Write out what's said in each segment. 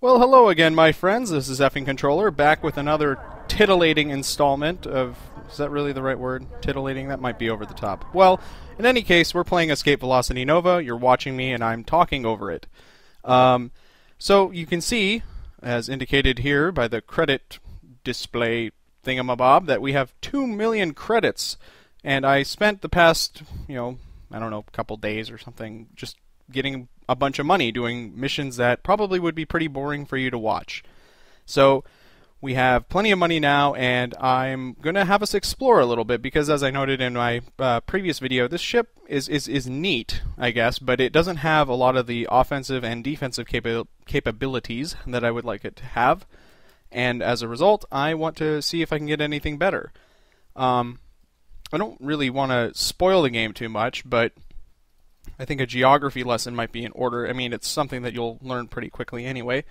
Well, hello again, my friends. This is Effing Controller, back with another titillating installment of... Is that really the right word? Titillating? That might be over the top. Well, in any case, we're playing Escape Velocity Nova. You're watching me, and I'm talking over it. So you can see, as indicated here by the credit display thingamabob, that we have 2 million credits. And I spent the past, I don't know, couple days or something, just getting a bunch of money doing missions that probably would be pretty boring for you to watch. So we have plenty of money now, and I'm going to have us explore a little bit because, as I noted in my previous video, this ship is neat, I guess, but it doesn't have a lot of the offensive and defensive capabilities that I would like it to have. And as a result, I want to see if I can get anything better. I don't really want to spoil the game too much, but I think a geography lesson might be in order. I mean, it's something that you'll learn pretty quickly anyway.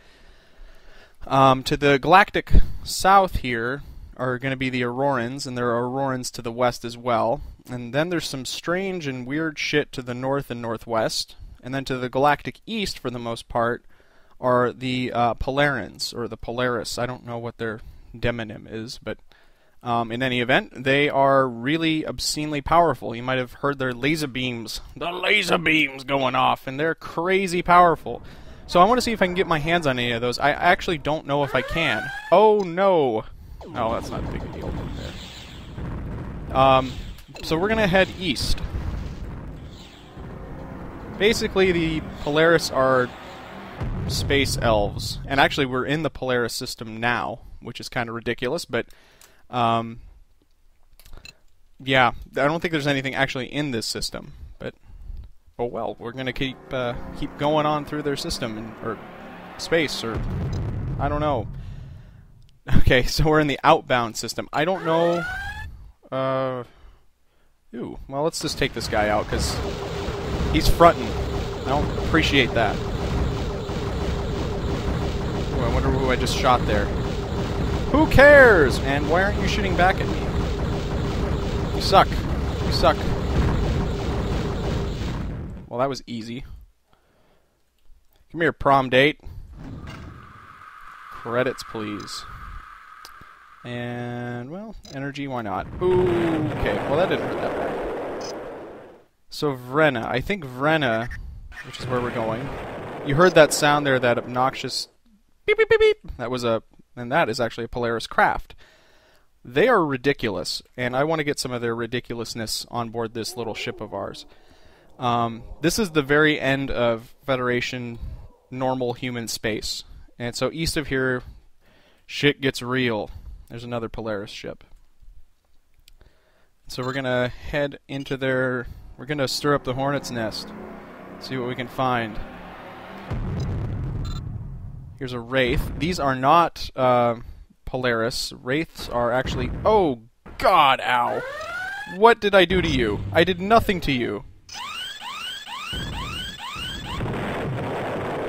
To the galactic south here are going to be the Aurorans, and there are Aurorans to the west as well. And then there's some strange and weird shit to the north and northwest. And then to the galactic east, for the most part, are the Polarans, or the Polaris. I don't know what their demonym is, but in any event, they are really obscenely powerful. You might have heard their laser beams. The laser beams going off, and they're crazy powerful. So I want to see if I can get my hands on any of those. I actually don't know if I can. Oh, no. Oh, that's not a big deal. So we're going to head east. Basically, the Polaris are space elves. And actually, we're in the Polaris system now, which is kind of ridiculous, but... yeah, I don't think there's anything actually in this system, but oh well, we're gonna keep going on through their system or space, or I don't know. Okay, so we're in the outbound system. I don't know. Ooh, well, let's just take this guy out because he's fronting. I don't appreciate that. Ooh, I wonder who I just shot there. Who cares? And why aren't you shooting back at me? You suck. You suck. Well, that was easy. Come here, prom date. Credits, please. And, well, energy, why not? Ooh, okay, well, that didn't hurt that bad. So, Vrena. I think Vrena, which is where we're going. You heard that sound there, that obnoxious beep, beep, beep, beep. That was a... And that is actually a Polaris craft. They are ridiculous, and I want to get some of their ridiculousness on board this little ship of ours. This is the very end of Federation normal human space. And so east of here, shit gets real. There's another Polaris ship. So we're going to head into their... We're going to stir up the hornet's nest. See what we can find. Here's a Wraith. These are not Polaris. Wraiths are actually... Oh, God, ow. What did I do to you? I did nothing to you.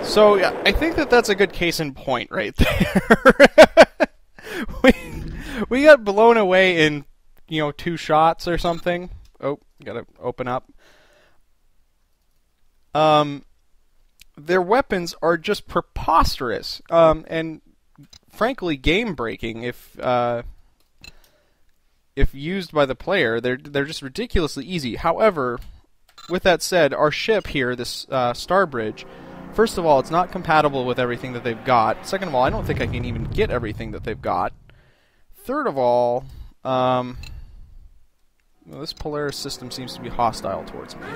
So, yeah, I think that that's a good case in point right there. we got blown away in, 2 shots or something. Oh, gotta open up. Their weapons are just preposterous, and frankly game-breaking if used by the player. They're just ridiculously easy. However, with that said, our ship here, this Starbridge, first of all, it's not compatible with everything that they've got. Second of all, I don't think I can even get everything that they've got. Third of all, well, this Polaris system seems to be hostile towards me.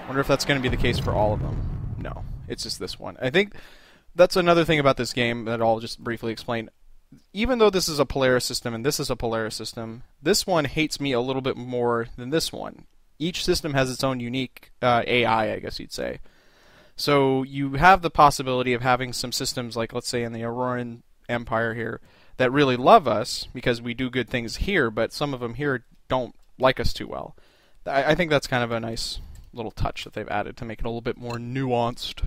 Wonder if that's going to be the case for all of them. No, it's just this one. I think that's another thing about this game that I'll just briefly explain. Even though this is a Polaris system and this is a Polaris system, this one hates me a little bit more than this one. Each system has its own unique AI, I guess you'd say. So you have the possibility of having some systems like, let's say, in the Auroran Empire here, that really love us because we do good things here, but some of them here don't like us too well. I think that's kind of a nice little touch that they've added to make it a little bit more nuanced.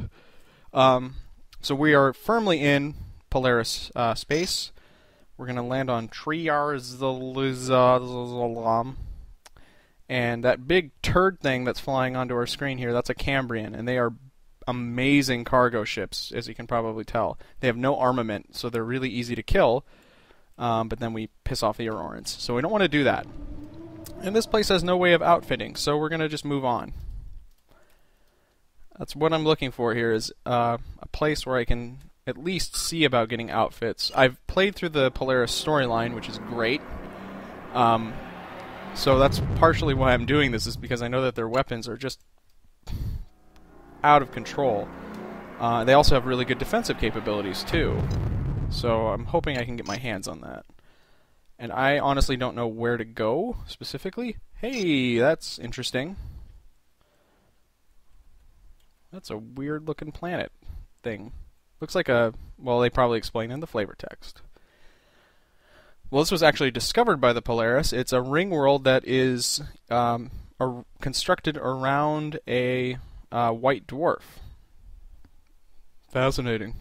So we are firmly in Polaris space. We're going to land on Triarzaluzam. And that big turd thing that's flying onto our screen here, that's a Cambrian, and they are amazing cargo ships, as you can probably tell. They have no armament, so they're really easy to kill, but then we piss off the Aurorans. So we don't want to do that. And this place has no way of outfitting, so we're going to just move on. That's what I'm looking for here, is a place where I can at least see about getting outfits. I've played through the Polaris storyline, which is great. So that's partially why I'm doing this, is because I know that their weapons are just out of control. They also have really good defensive capabilities, too. So I'm hoping I can get my hands on that. And I honestly don't know where to go, specifically. Hey, that's interesting. That's a weird-looking planet thing. Looks like a... well, they probably explained in the flavor text. Well, this was actually discovered by the Polaris. It's a ring world that is constructed around a white dwarf. Fascinating.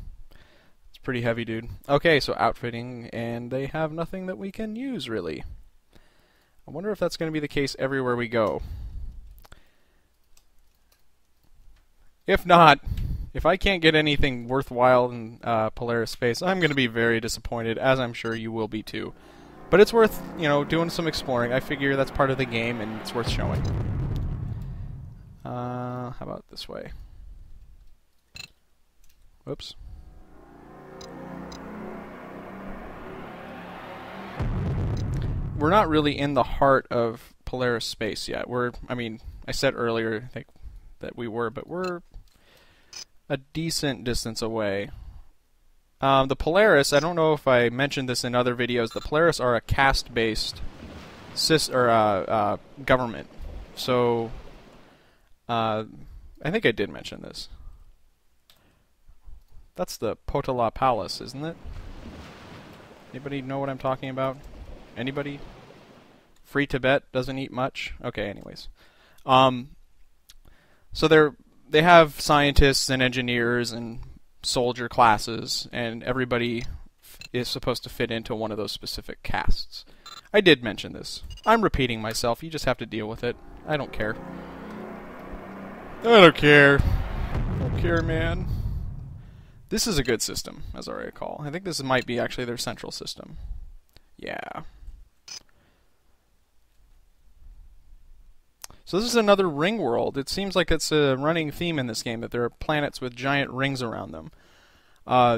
It's pretty heavy, dude. Okay, so outfitting, and they have nothing that we can use, really. I wonder if that's going to be the case everywhere we go. If not, if I can't get anything worthwhile in Polaris space, I'm going to be very disappointed, as I'm sure you will be too. But it's worth, you know, doing some exploring. I figure that's part of the game, and it's worth showing. How about this way? Whoops. We're not really in the heart of Polaris space yet. I mean, I said earlier, I think, that we were, but we're a decent distance away. The Polaris, I don't know if I mentioned this in other videos, the Polaris are a caste-based government. So, I think I did mention this. That's the Potala Palace, isn't it? Anybody know what I'm talking about? Anybody? Free Tibet doesn't eat much? Okay, anyways. So they have scientists and engineers and soldier classes, and everybody is supposed to fit into one of those specific castes. I did mention this. I'm repeating myself. You just have to deal with it. I don't care. I don't care. I don't care, man. This is a good system, as I recall. I think this might be actually their central system. Yeah. So this is another ring world. It seems like it's a running theme in this game, that there are planets with giant rings around them.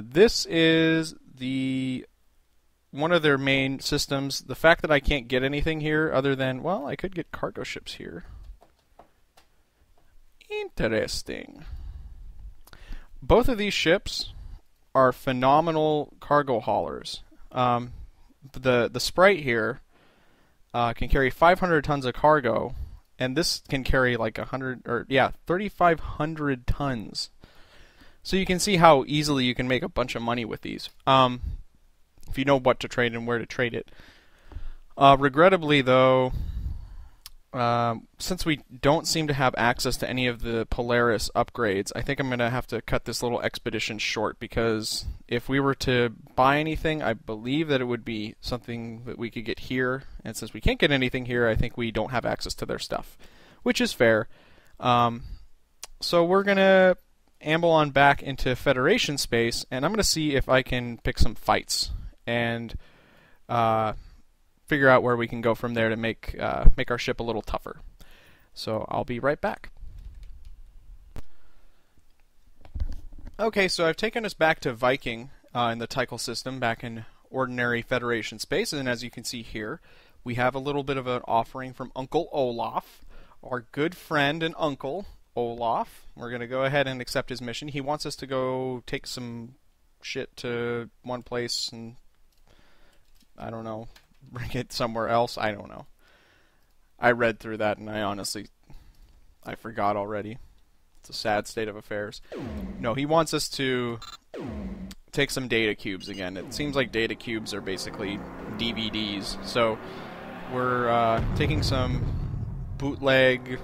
This is one of their main systems. The fact that I can't get anything here other than, well, I could get cargo ships here. Interesting. Both of these ships are phenomenal cargo haulers. The Sprite here can carry 500 tons of cargo, and this can carry like 3,500 tons. So you can see how easily you can make a bunch of money with these, if you know what to trade and where to trade it. Regrettably, though, since we don't seem to have access to any of the Polaris upgrades, I think I'm going to have to cut this little expedition short, because if we were to buy anything, I believe that it would be something that we could get here, and since we can't get anything here, I think we don't have access to their stuff, which is fair. So we're going to amble on back into Federation space, and I'm going to see if I can pick some fights, and figure out where we can go from there to make our ship a little tougher. So I'll be right back. Okay, so I've taken us back to Viking in the Tycho system, back in ordinary Federation space, and as you can see here, we have a little bit of an offering from Uncle Olaf, our good friend and uncle, Olaf. We're going to go ahead and accept his mission. He wants us to go take some shit to one place and, I don't know, bring it somewhere else. I don't know. I read through that and I forgot already. It's a sad state of affairs. No, he wants us to take some data cubes again. It seems like data cubes are basically DVDs. So we're taking some bootleg,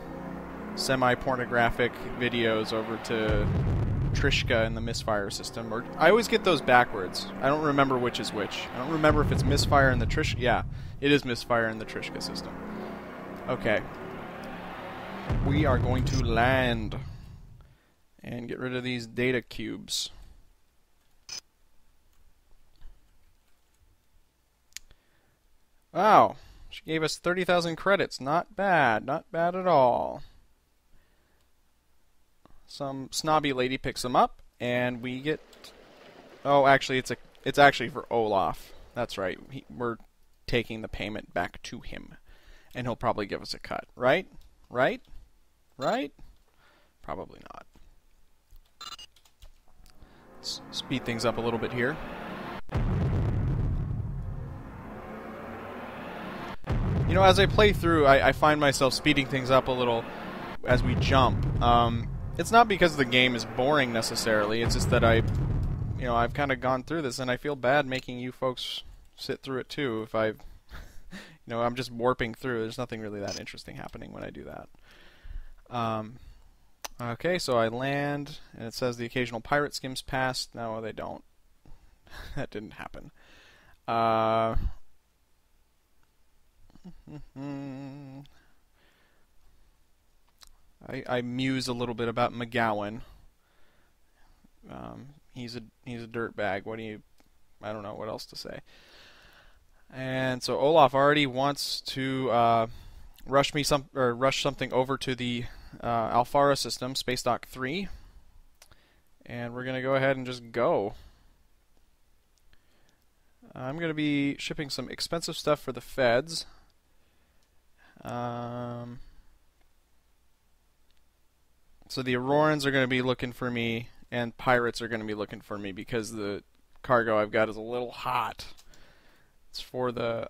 semi-pornographic videos over to Trishka in the Misfire system. Or I always get those backwards. I don't remember which is which. I don't remember if it's Misfire in the Trishka. Yeah, it is Misfire in the Trishka system. Okay. We are going to land. and get rid of these data cubes. Wow, she gave us 30,000 credits. Not bad, not bad at all. Some snobby lady picks them up, and we get... Oh, actually, it's actually for Olaf. That's right. We're taking the payment back to him, and he'll probably give us a cut. Right? Right? Right? Probably not. Let's speed things up a little bit here. You know, as I play through, I find myself speeding things up a little as we jump. It's not because the game is boring necessarily. It's just that I've kind of gone through this, and I feel bad making you folks sit through it too. If I'm just warping through. There's nothing really that interesting happening when I do that. Okay, so I land, and it says the occasional pirate skims past. No, they don't. That didn't happen. I muse a little bit about McGowan. He's a dirtbag. I don't know what else to say. And so Olaf already wants to rush something over to the Alfara system, Space Dock 3, and we're gonna go ahead and just go. I'm gonna be shipping some expensive stuff for the feds. So the Aurorans are going to be looking for me, and pirates are going to be looking for me because the cargo I've got is a little hot. It's for the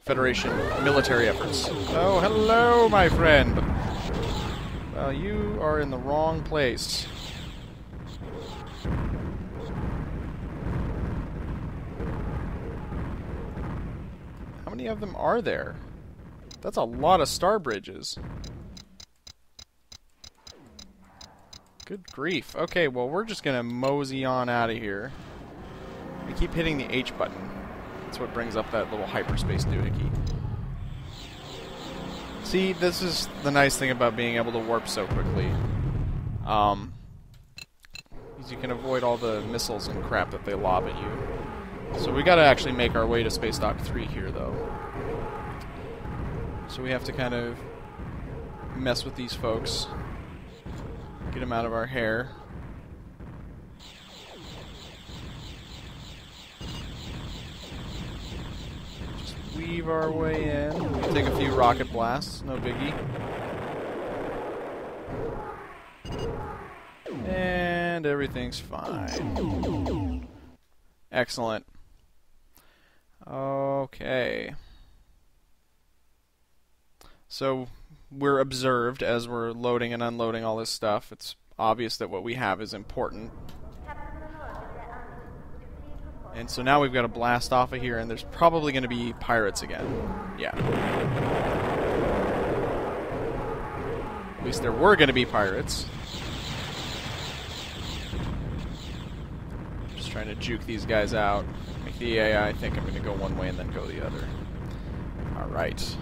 Federation military efforts. Oh, hello, my friend. Well, you are in the wrong place. How many of them are there? That's a lot of star bridges. Good grief. Okay, well, we're just going to mosey on out of here. I keep hitting the H button. That's what brings up that little hyperspace doohickey. See, this is the nice thing about being able to warp so quickly. Is you can avoid all the missiles and crap that they lob at you. So we got to actually make our way to Space Dock 3 here, though. So we have to kind of mess with these folks. Get them out of our hair. Just weave our way in. We'll take a few rocket blasts, no biggie. And everything's fine. Excellent. Okay. So we're observed as we're loading and unloading all this stuff. It's obvious that what we have is important. And so now we've got to blast off of here, and there's probably going to be pirates again. Yeah. At least there were going to be pirates. Just trying to juke these guys out. Make the AI think I'm going to go one way and then go the other. Alright.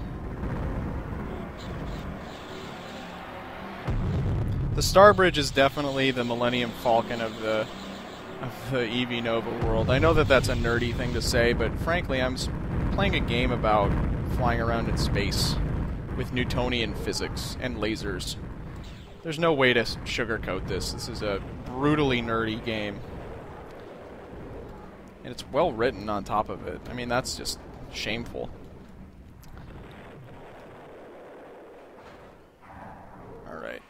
The Starbridge is definitely the Millennium Falcon of the EV Nova world. I know that that's a nerdy thing to say, but frankly, I'm playing a game about flying around in space with Newtonian physics and lasers. There's no way to sugarcoat this. This is a brutally nerdy game. And it's well written on top of it. I mean, that's just shameful. Alright.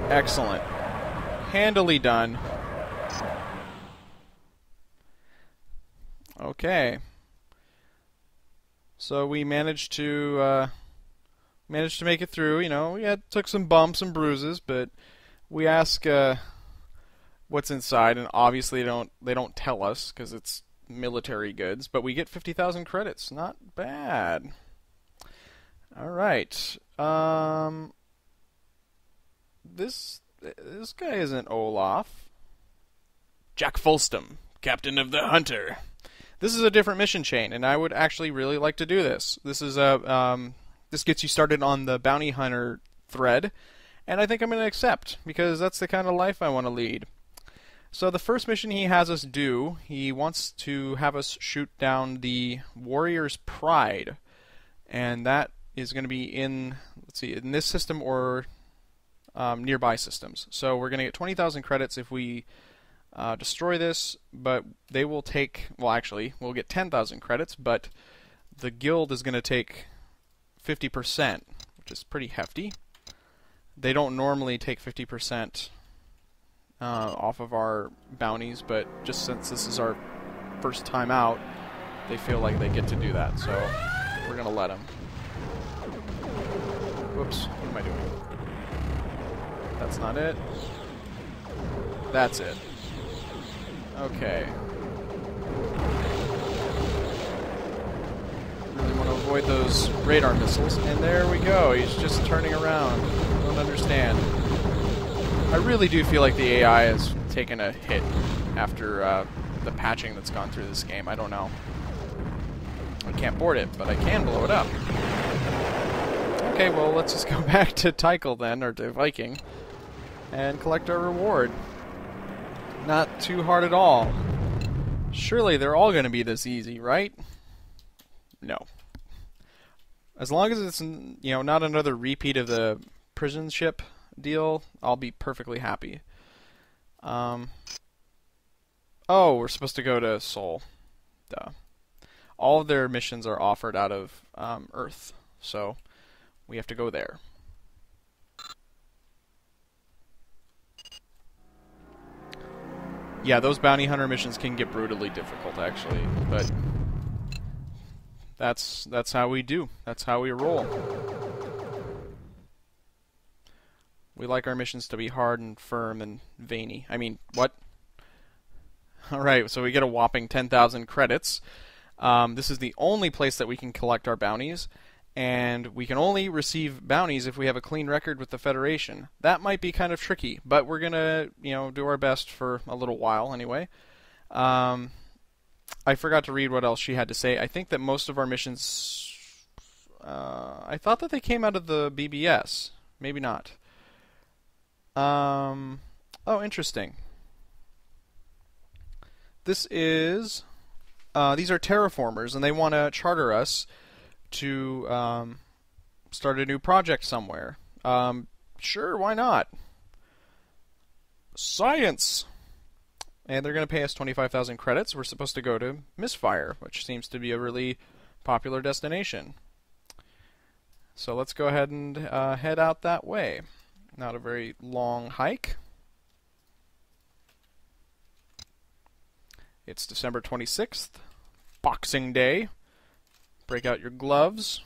Excellent. Handily done. Okay. So we managed to make it through. You know, we took some bumps and bruises, but we ask what's inside, and obviously they don't tell us because it's military goods. But we get 50,000 credits. Not bad. All right. This guy isn't Olaf. Jack Fulstum, captain of the Hunter. This is a different mission chain, and I would actually really like to do this. This is this gets you started on the bounty hunter thread, and I think I'm going to accept, because that's the kind of life I want to lead. So the first mission he has us do, he wants to have us shoot down the Warrior's Pride, and that is going to be in, let's see, in this system or nearby systems. So we're going to get 20,000 credits if we destroy this, but they will take, well actually, we'll get 10,000 credits, but the guild is going to take 50%, which is pretty hefty. They don't normally take 50% off of our bounties, but just since this is our first time out, they feel like they get to do that, so we're going to let them. Whoops, what am I doing? That's not it. That's it. Okay. Really want to avoid those radar missiles, and there we go, he's just turning around. I don't understand. I really do feel like the AI has taken a hit after the patching that's gone through this game. I don't know. I can't board it, but I can blow it up. Okay, well, let's just go back to Tycho then, or to Viking, and collect our reward. Not too hard at all. Surely they're all going to be this easy, right? No. As long as it's, you know, not another repeat of the prison ship deal, I'll be perfectly happy. Oh, we're supposed to go to Seoul. Duh. All of their missions are offered out of Earth, so we have to go there. Yeah, those bounty hunter missions can get brutally difficult, actually, but that's how we do. That's how we roll. We like our missions to be hard and firm and veiny. I mean, what? Alright, so we get a whopping 10,000 credits. This is the only place that we can collect our bounties, and we can only receive bounties if we have a clean record with the Federation. That might be kind of tricky, but we're gonna, you know, do our best for a little while anyway. I forgot to read what else she had to say. I think that most of our missions, I thought that they came out of the BBS. Maybe not. Oh, interesting. This is, these are terraformers, and they want to charter us to start a new project somewhere. Sure, why not? Science! And they're going to pay us 25,000 credits. We're supposed to go to Misfire, which seems to be a really popular destination. So let's go ahead and head out that way. Not a very long hike. It's December 26th, Boxing Day. Break out your gloves.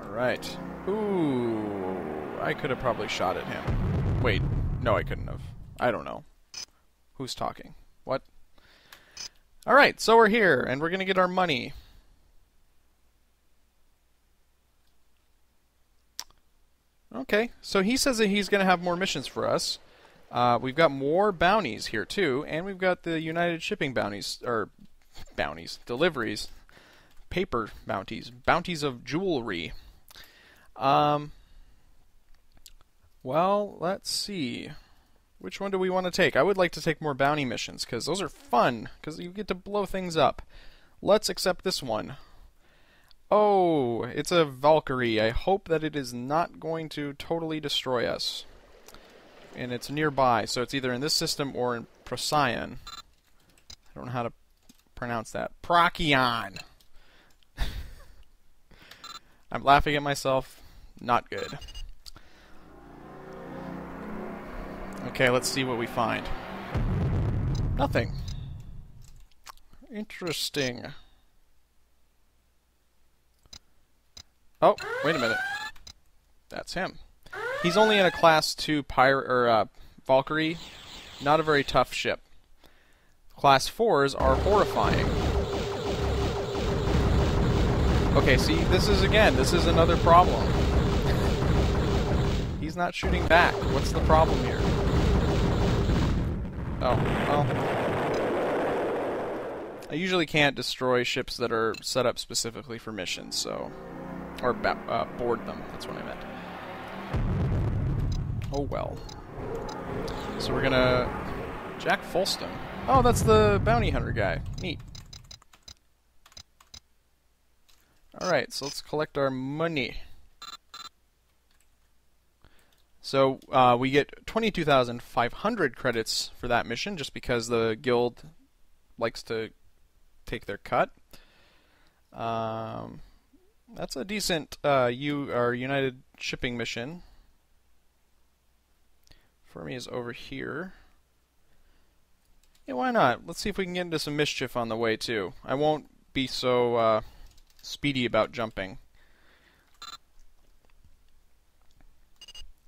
Alright. Ooh, I could have probably shot at him. Wait, no I couldn't have. I don't know. Who's talking? What? Alright, so we're here, and we're going to get our money. Okay, so he says that he's going to have more missions for us. We've got more bounties here, too, and we've got the United Shipping bounties, or bounties, deliveries, paper bounties, bounties of jewelry. Well, let's see. Which one do we want to take? I would like to take more bounty missions, because those are fun, because you get to blow things up. Let's accept this one. Oh, it's a Valkyrie. I hope that it is not going to totally destroy us. And it's nearby, so it's either in this system or in Procyon. I don't know how to pronounce that. Procyon! I'm laughing at myself. Not good. Okay, let's see what we find. Nothing. Interesting. Oh, wait a minute. That's him. He's only in a Class 2 Valkyrie. Not a very tough ship. Class 4s are horrifying. Okay, see, this is another problem. He's not shooting back. What's the problem here? Oh, well. I usually can't destroy ships that are set up specifically for missions, so... Or board them, that's what I meant. Oh well. So we're gonna... Jack Folston. Oh, that's the bounty hunter guy. Neat. Alright, so let's collect our money. So we get 22,500 credits for that mission, just because the guild likes to take their cut. That's a decent our United shipping mission. For me is over here. Yeah, why not? Let's see if we can get into some mischief on the way, too. I won't be so speedy about jumping.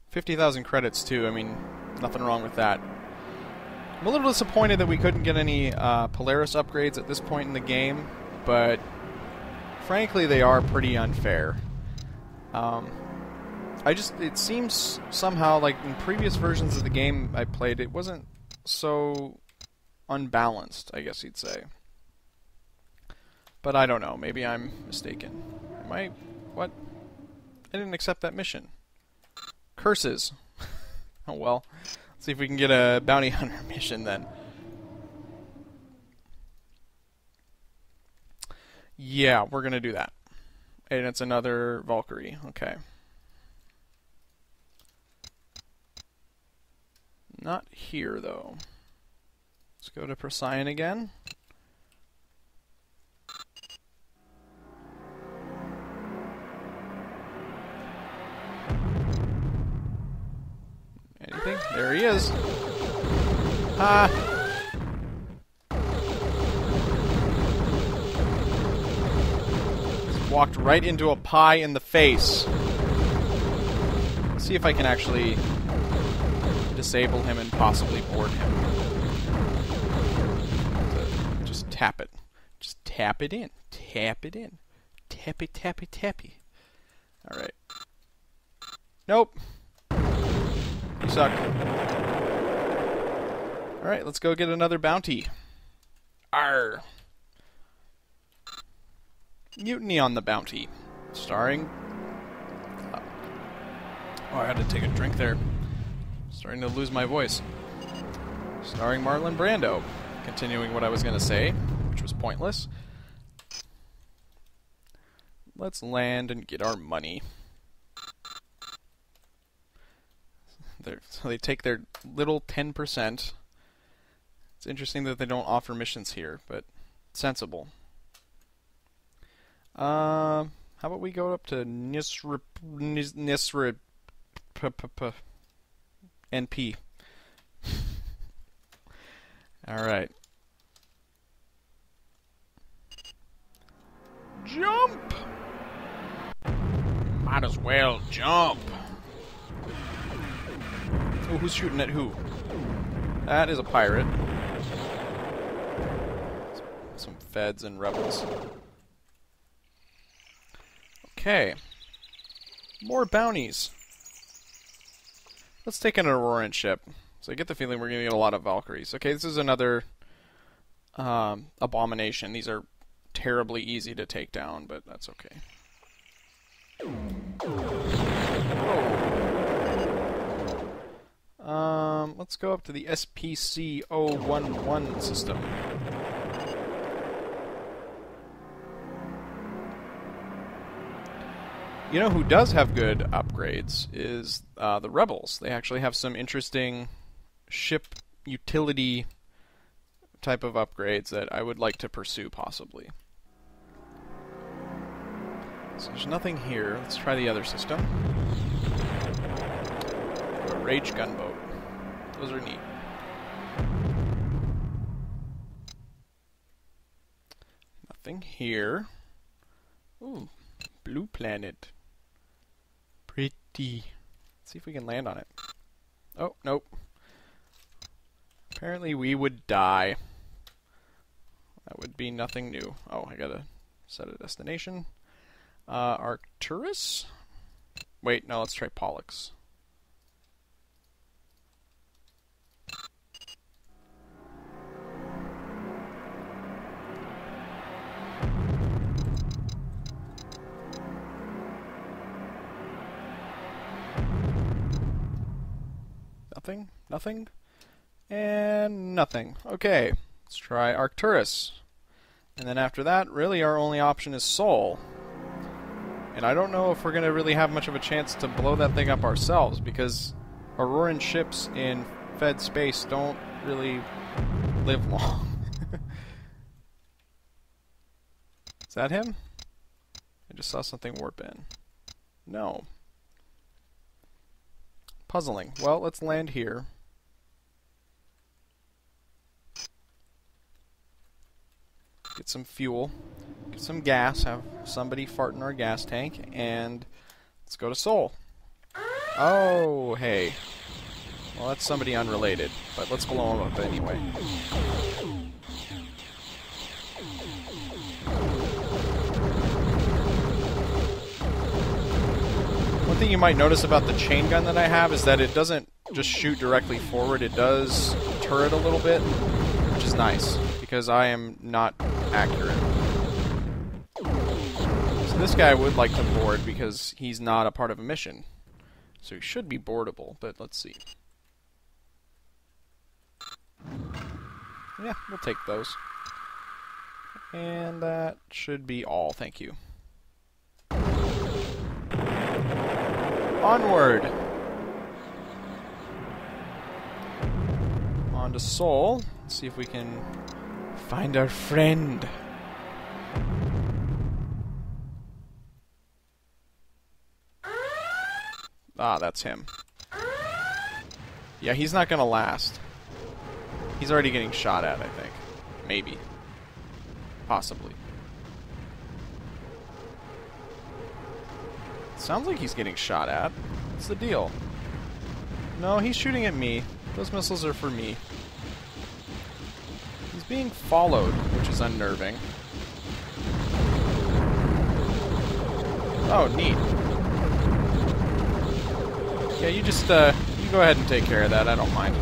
50,000 credits, too. I mean, nothing wrong with that. I'm a little disappointed that we couldn't get any Polaris upgrades at this point in the game, but frankly, they are pretty unfair. It seems somehow like in previous versions of the game I played, it wasn't so unbalanced, I guess you'd say. But I don't know, maybe I'm mistaken. What? I didn't accept that mission. Curses. Oh well. Let's see if we can get a bounty hunter mission then. Yeah, we're gonna do that. And it's another Valkyrie. Okay. Not here, though. Let's go to Procyon again. Anything? There he is. Ah! Just walked right into a pie in the face. Let's see if I can actually disable him and possibly board him. Just tap it. Just tap it in. Tap it in. Tappy, tappy, tappy. Alright. Nope. You suck. Alright, let's go get another bounty. Arr. Mutiny on the Bounty. Starring... Oh, I had to take a drink there. Starting to lose my voice. Starring Marlon Brando. Continuing what I was going to say, which was pointless. Let's land and get our money. So they take their little 10%. It's interesting that they don't offer missions here, but sensible. How about we go up to Nisra NP. Alright. Jump! Might as well jump. Oh, who's shooting at who? That is a pirate. Some feds and rebels. Okay. More bounties. Let's take an Auroran ship. So I get the feeling we're going to get a lot of Valkyries. Okay, this is another abomination. These are terribly easy to take down, but that's okay. Let's go up to the SPC-011 system. You know who does have good upgrades is the Rebels. They actually have some interesting ship utility type of upgrades that I would like to pursue, possibly. So there's nothing here. Let's try the other system. A Rage gunboat. Those are neat. Nothing here. Ooh, blue planet. Pretty. Let's see if we can land on it. Oh, nope. Apparently we would die. That would be nothing new. Oh, I gotta set a destination. Arcturus? Wait, no, let's try Pollux. Nothing? Nothing? And nothing. Okay, let's try Arcturus. And then after that, really our only option is Sol. And I don't know if we're going to really have much of a chance to blow that thing up ourselves, because Auroran ships in fed space don't really live long. Is that him? I just saw something warp in. No. Puzzling. Well, let's land here. Get some fuel. Get some gas. Have somebody fart in our gas tank. And let's go to Sol. Oh, hey. Well, that's somebody unrelated. But let's blow him up anyway. One thing you might notice about the chain gun that I have is that it doesn't just shoot directly forward. It does turret a little bit, which is nice, because I am not accurate. So this guy would like to board because he's not a part of a mission. So he should be boardable, but let's see. Yeah, we'll take those. And that should be all, thank you. Onward! On to Sol. Let's see if we can find our friend. Ah, that's him. Yeah, he's not gonna last. He's already getting shot at, I think. Maybe. Possibly. Sounds like he's getting shot at. What's the deal? No, he's shooting at me. Those missiles are for me. He's being followed, which is unnerving. Oh, neat. Yeah, you just, you go ahead and take care of that. I don't mind.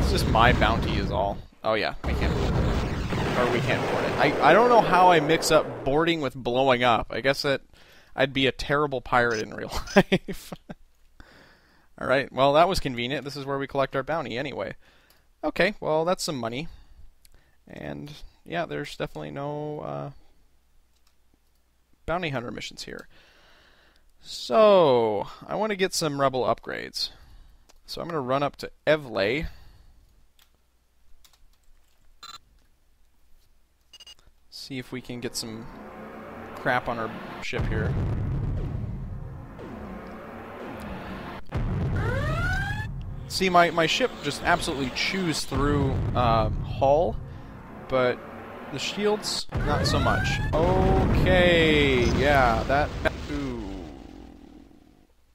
It's just my bounty is all. Oh yeah, we can't. Or we can't board it. I don't know how I mix up boarding with blowing up. I guess that I'd be a terrible pirate in real life. Alright, well that was convenient. This is where we collect our bounty anyway. Okay, well that's some money. And yeah, there's definitely no bounty hunter missions here. So, I want to get some rebel upgrades. So I'm going to run up to Evlay. See if we can get some crap on our ship here. See, my ship just absolutely chews through hull, but the shields, not so much. Okay, yeah, that... Ooh.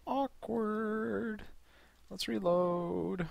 Awkward. Let's reload.